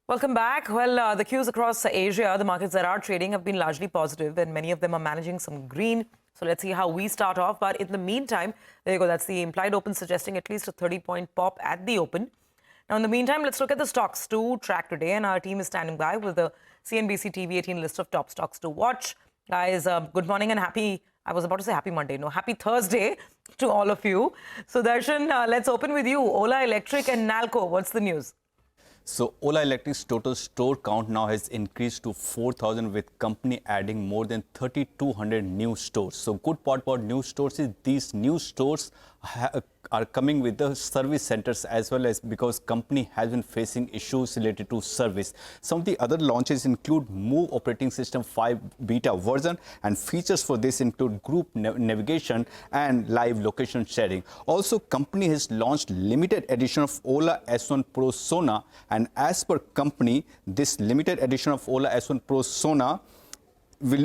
Welcome back. Well, the cues across Asia, the markets that are trading have been largely positive, and many of them are managing some green. So let's see how we start off. But in the meantime, there you go. That's the implied open suggesting at least a 30-point pop at the open. Now, in the meantime, let's look at the stocks to track today. And our team is standing by with the CNBC TV 18 list of top stocks to watch. Guys, good morning and I was about to say happy Monday. No, happy Thursday to all of you. So, Darshan, let's open with you. Ola Electric and Nalco. What's the news? So Ola Electric's total store count now has increased to 4,000, with company adding more than 3,200 new stores. So good part about new stores is these new stores are coming with the service centers, as well as because company has been facing issues related to service. Some of the other launches include Move operating system 5 beta version, and features for this include group navigation and live location sharing. Also, company has launched limited edition of Ola S1 Pro Sona, and as per company, this limited edition of Ola S1 Pro Sona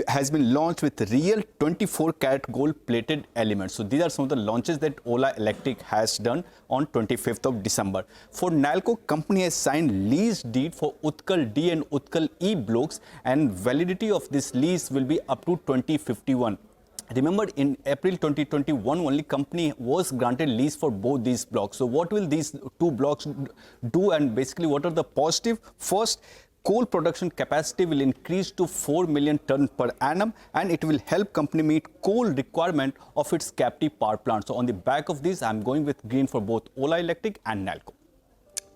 has been launched with real 24-karat gold-plated elements. So these are some of the launches that Ola Electric has done on 25th of December. For Nalco, company has signed lease deed for Utkal D and Utkal E blocks, and validity of this lease will be up to 2051. Remember, in April 2021, only company was granted lease for both these blocks. So what will these two blocks do, and basically what are the positive? First, coal production capacity will increase to 4 million ton per annum, and it will help company meet coal requirement of its captive power plant. So on the back of this, I'm going with green for both Ola Electric and Nalco.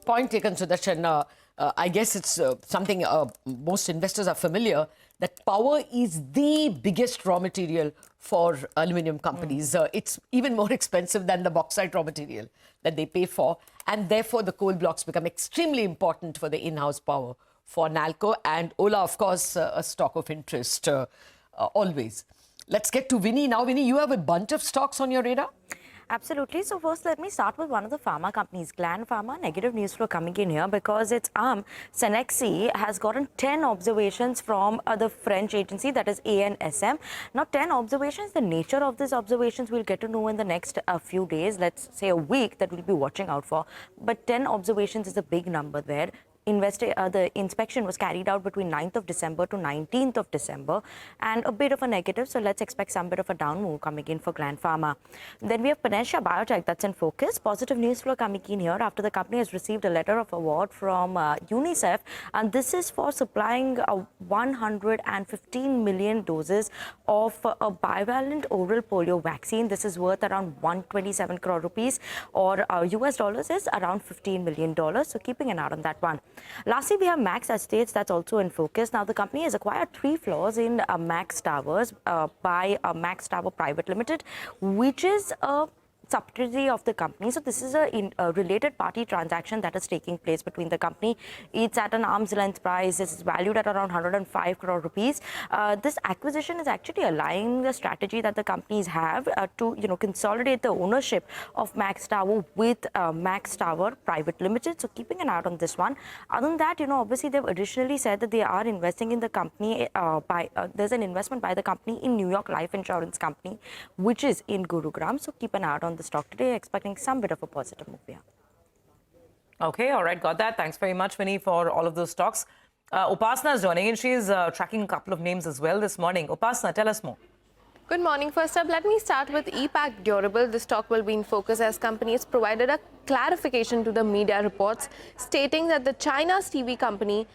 Point taken, Sudarshan. I guess it's something most investors are familiar, that power is the biggest raw material for aluminium companies. It's even more expensive than the bauxite raw material that they pay for. And therefore, the coal blocks become extremely important for the in-house power for Nalco. And Ola, of course, a stock of interest always. Let's get to Vinny. Now, Vinny, you have a bunch of stocks on your radar? Absolutely. So first, let me start with one of the pharma companies, Gland Pharma. Negative news flow coming in here because its arm, Cenexi, has gotten 10 observations from the French agency, that is ANSM. Now, 10 observations, the nature of these observations we'll get to know in the next few days, let's say a week, that we'll be watching out for. But 10 observations is a big number there. The inspection was carried out between 9th of December to 19th of December, and a bit of a negative, so let's expect some bit of a down move coming in for Gland Pharma. Then we have Panacea Biotech, that's in focus. Positive news flow coming in here after the company has received a letter of award from UNICEF, and this is for supplying 115 million doses of a bivalent oral polio vaccine. This is worth around 127 crore rupees, or US dollars is around $15 million, so keeping an eye on that one. Lastly, we have Max Estates, that's also in focus. Now, the company has acquired 3 floors in Max Towers by Max Tower Private Limited, which is a subsidiary of the company. So this is a related party transaction that is taking place between the company. It's at an arm's length price. It's valued at around 105 crore rupees. This acquisition is actually aligning the strategy that the companies have to consolidate the ownership of Max Tower with Max Tower Private Limited. So keeping an eye on this one. Other than that, obviously they've additionally said that they are investing in the company there's an investment by the company in New York Life Insurance Company, which is in Gurugram. So keep an eye on the stock today, expecting some bit of a positive move here. Okay, all right, got that. Thanks very much, Vinny, for all of those stocks. Upasana is joining, and she's tracking a couple of names as well this morning. Upasana, tell us more. Good morning. First up, let me start with EPAC Durable. The stock will be in focus as company has provided a clarification to the media reports stating that the China's TV company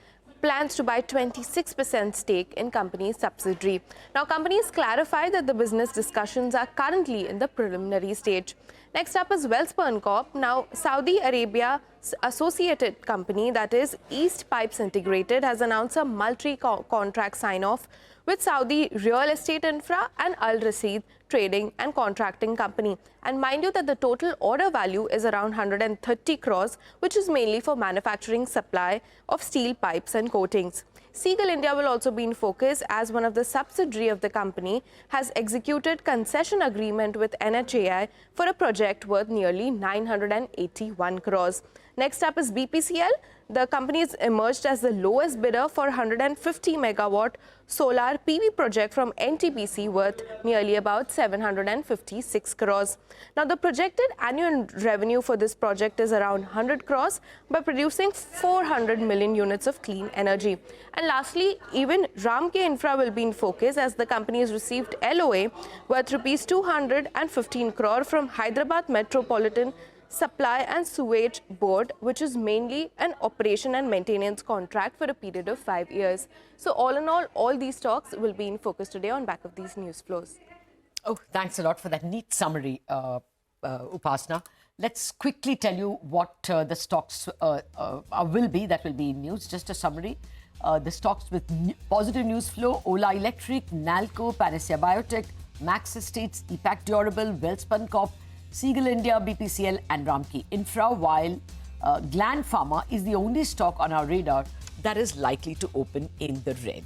plans to buy 26% stake in company's subsidiary. Now, companies clarify that the business discussions are currently in the preliminary stage. Next up is Welspun Corp. Now, Saudi Arabia associated company, that is East Pipes Integrated, has announced a multi-contract sign-off with Saudi Real Estate Infra and Al Rasid Trading and Contracting Company. And mind you that the total order value is around 130 crores, which is mainly for manufacturing supply of steel pipes and coatings. Seagull India will also be in focus as one of the subsidiary of the company has executed concession agreement with NHAI for a project worth nearly 981 crores. Next up is BPCL. The companies emerged as the lowest bidder for 150 megawatt solar PV project from NTPC worth nearly about 756 crores. Now, the projected annual revenue for this project is around 100 crores by producing 400 million units of clean energy. And lastly, even Ramke Infra will be in focus as the company has received LOA worth rupees 215 crore from Hyderabad Metropolitan Supply and Sewage Board, which is mainly an operation and maintenance contract for a period of 5 years. So all in all these stocks will be in focus today on back of these news flows. Oh, thanks a lot for that neat summary, Upasana. Let's quickly tell you what the stocks will be that will be in news. Just a summary. The stocks with positive news flow: Ola Electric, Nalco, Panacea Biotech, Max Estates, EPAC Durable, Welspun Corp, Seagull India, BPCL and Ramke Infra, while Gland Pharma is the only stock on our radar that is likely to open in the red.